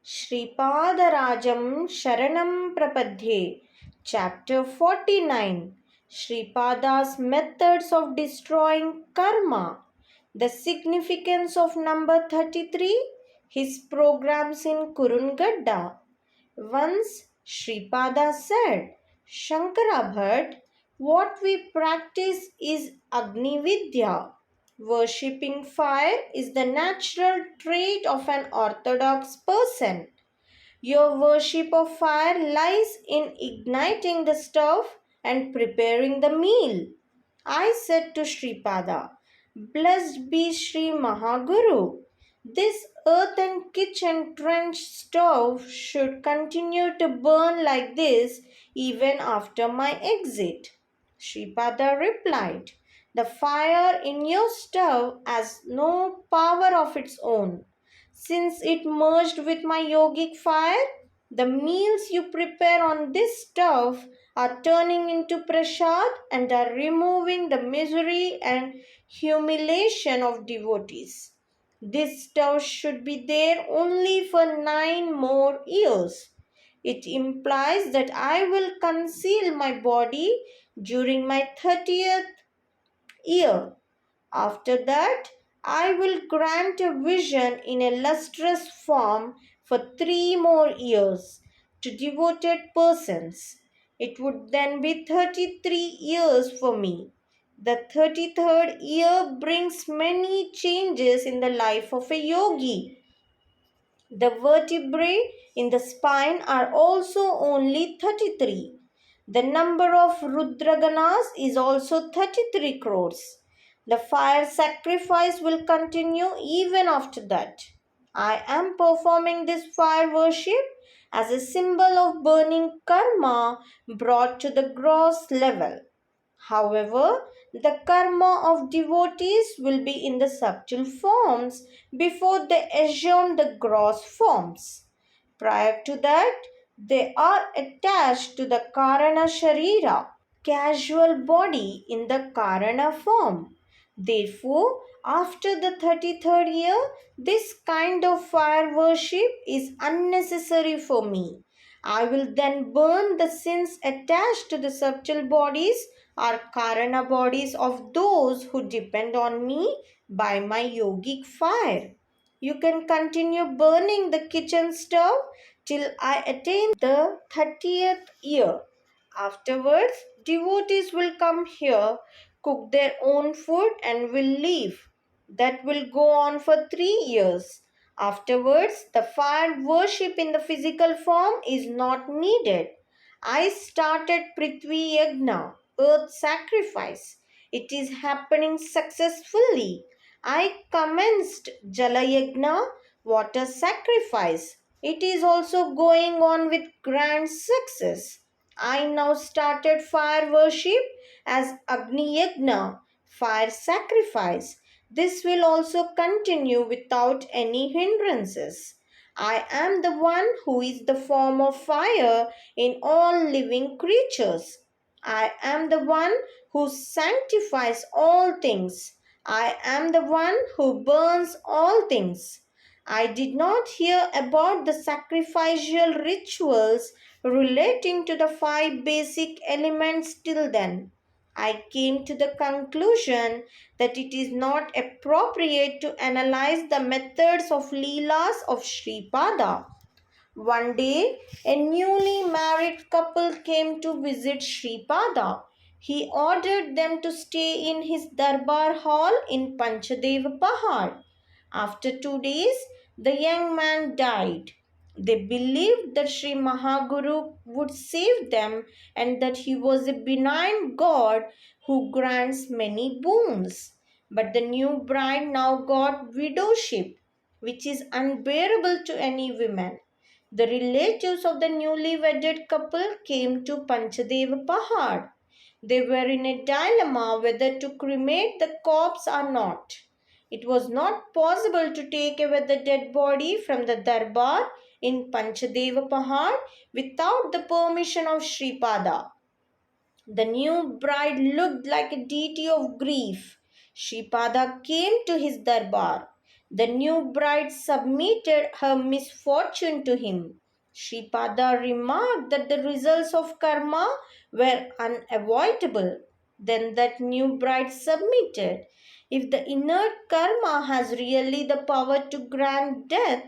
Sripada Sharanam Prapadhye, Chapter 49. Sripada's Methods of Destroying Karma. The significance of number 33. His programs in Kurungadda. Once Sripada said, Shankara Bhatt, what we practice is Agni Vidya. Worshipping fire is the natural trait of an orthodox person. Your worship of fire lies in igniting the stove and preparing the meal. I said to Sripada, Blessed be Sri Mahaguru. This earthen kitchen trench stove should continue to burn like this even after my exit. Sripada replied, The fire in your stove has no power of its own. Since it merged with my yogic fire, the meals you prepare on this stove are turning into prasad and are removing the misery and humiliation of devotees. This stove should be there only for 9 more years. It implies that I will conceal my body during my 30th year. After that, I will grant a vision in a lustrous form for 3 more years to devoted persons. It would then be 33 years for me. The 33rd year brings many changes in the life of a yogi. The vertebrae in the spine are also only 33. The number of Rudraganas is also 33 crores. The fire sacrifice will continue even after that. I am performing this fire worship as a symbol of burning karma brought to the gross level. However, the karma of devotees will be in the subtle forms before they assume the gross forms. Prior to that, they are attached to the Karana Sharira, casual body in the Karana form. Therefore, after the 33rd year, this kind of fire worship is unnecessary for me. I will then burn the sins attached to the subtle bodies or Karana bodies of those who depend on me by my yogic fire. You can continue burning the kitchen stove till I attain the 30th year. Afterwards, devotees will come here, cook their own food, and will leave. That will go on for 3 years. Afterwards, the fire worship in the physical form is not needed. I started Prithvi Yagna, earth sacrifice. It is happening successfully. I commenced Jala Yagna, water sacrifice. It is also going on with grand success. I now started fire worship as Agni Yagna, fire sacrifice. This will also continue without any hindrances. I am the one who is the form of fire in all living creatures. I am the one who sanctifies all things. I am the one who burns all things. I did not hear about the sacrificial rituals relating to the 5 basic elements till then. I came to the conclusion that it is not appropriate to analyze the methods of Leelas of Sripada. One day, a newly married couple came to visit Sripada. He ordered them to stay in his darbar hall in Panchadeva Pahad. After 2 days, the young man died. They believed that Sri Mahaguru would save them and that he was a benign God who grants many boons. But the new bride now got widowship, which is unbearable to any woman. The relatives of the newly wedded couple came to Panchadeva Pahad. They were in a dilemma whether to cremate the corpse or not. It was not possible to take away the dead body from the darbar in Panchadeva Pahad without the permission of Sripada. The new bride looked like a deity of grief. Sripada came to his darbar. The new bride submitted her misfortune to him. Sripada remarked that the results of karma were unavoidable. Then that new bride submitted. If the inert karma has really the power to grant death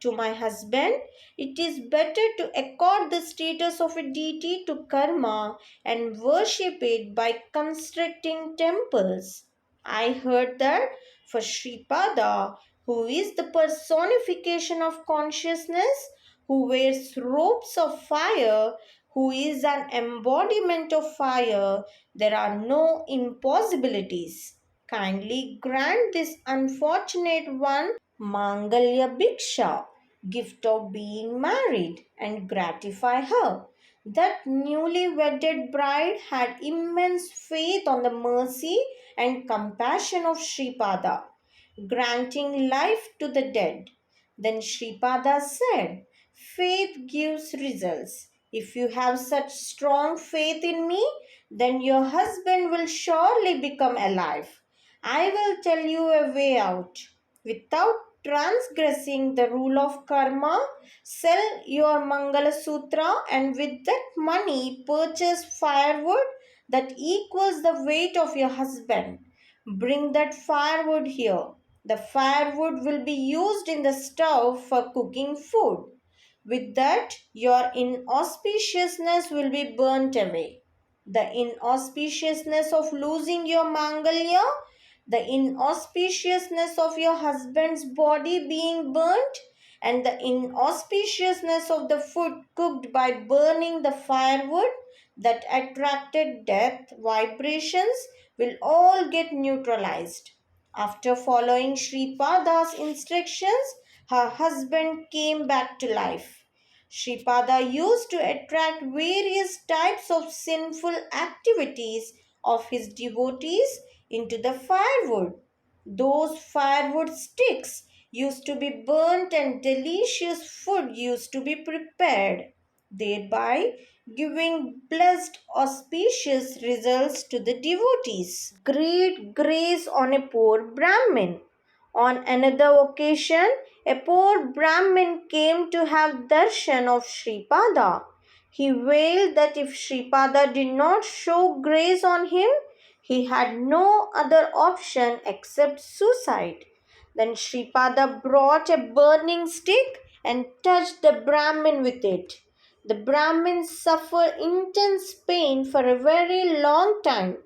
to my husband, it is better to accord the status of a deity to karma and worship it by constructing temples. I heard that for Sripada, who is the personification of consciousness, who wears robes of fire, who is an embodiment of fire, there are no impossibilities. Kindly grant this unfortunate one Mangalya Bhiksha, gift of being married, and gratify her. That newly wedded bride had immense faith on the mercy and compassion of Sripada, granting life to the dead. Then Sripada said, faith gives results. If you have such strong faith in me, then your husband will surely become alive. I will tell you a way out. Without transgressing the rule of karma, sell your Mangala Sutra and with that money purchase firewood that equals the weight of your husband. Bring that firewood here. The firewood will be used in the stove for cooking food. With that, your inauspiciousness will be burnt away. The inauspiciousness of losing your Mangalya, the inauspiciousness of your husband's body being burnt, and the inauspiciousness of the food cooked by burning the firewood that attracted death vibrations will all get neutralized. After following Sripada's instructions, her husband came back to life. Sripada used to attract various types of sinful activities of his devotees into the firewood. Those firewood sticks used to be burnt and delicious food used to be prepared, thereby giving blessed, auspicious results to the devotees. Great grace on a poor Brahmin. On another occasion, a poor Brahmin came to have darshan of Sripada. He wailed that if Sripada did not show grace on him, he had no other option except suicide. Then Sripada brought a burning stick and touched the Brahmin with it. The Brahmin suffered intense pain for a very long time.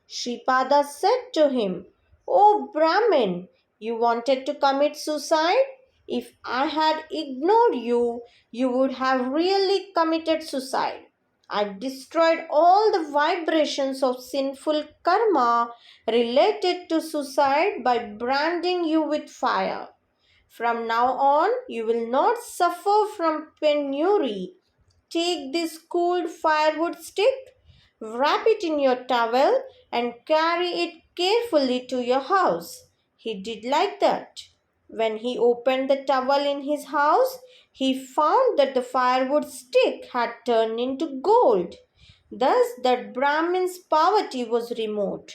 Sripada said to him, "O Brahmin, you wanted to commit suicide? If I had ignored you, you would have really committed suicide. I destroyed all the vibrations of sinful karma related to suicide by branding you with fire. From now on, you will not suffer from penury. Take this cooled firewood stick, wrap it in your towel, and carry it carefully to your house." He did like that. When he opened the towel in his house, he found that the firewood stick had turned into gold. Thus, that Brahmin's poverty was removed.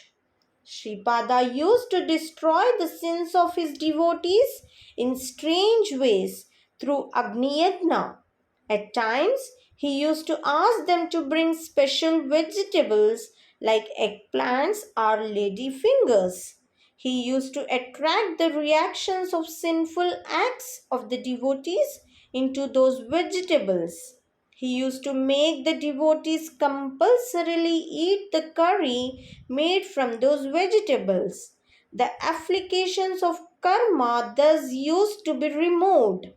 Sripada used to destroy the sins of his devotees in strange ways through Agni Yajna. At times, he used to ask them to bring special vegetables like eggplants or lady fingers. He used to attract the reactions of sinful acts of the devotees into those vegetables. He used to make the devotees compulsorily eat the curry made from those vegetables. The afflictions of karma thus used to be removed.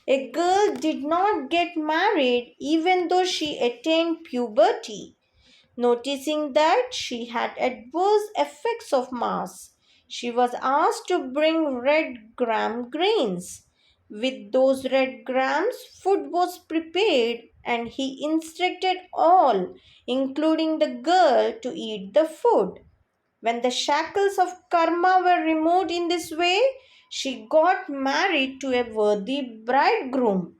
A girl did not get married even though she attained puberty. Noticing that she had adverse effects of Mars, she was asked to bring red gram grains. With those red grams, food was prepared and he instructed all, including the girl, to eat the food. When the shackles of karma were removed in this way, she got married to a worthy bridegroom.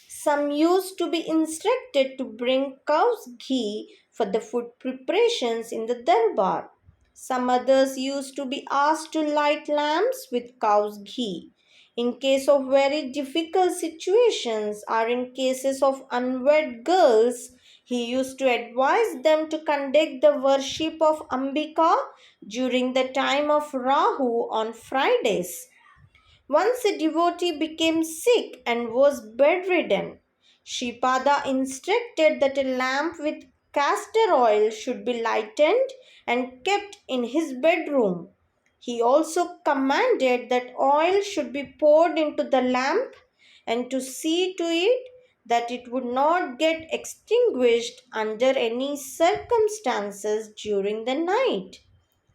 Some used to be instructed to bring cow's ghee for the food preparations in the darbar. Some others used to be asked to light lamps with cow's ghee. In case of very difficult situations or in cases of unwed girls, he used to advise them to conduct the worship of Ambika during the time of Rahu on Fridays. Once a devotee became sick and was bedridden. Sripada instructed that a lamp with castor oil should be lighted and kept in his bedroom. He also commanded that oil should be poured into the lamp and to see to it that it would not get extinguished under any circumstances during the night.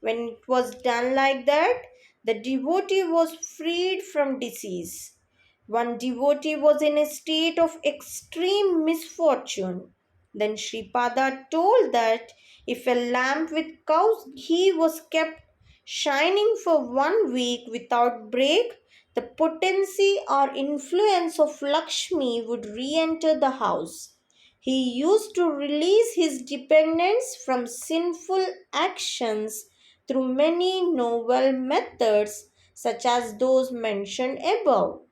When it was done like that, the devotee was freed from disease. One devotee was in a state of extreme misfortune. Then Sripada told that if a lamp with cow's ghee was kept shining for 1 week without break, the potency or influence of Lakshmi would re enter the house. He used to release his dependents from sinful actions through many novel methods, such as those mentioned above.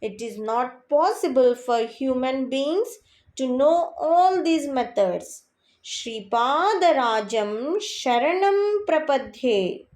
It is not possible for human beings to know all these methods. Sripadarajam Sharanam Prapadhe.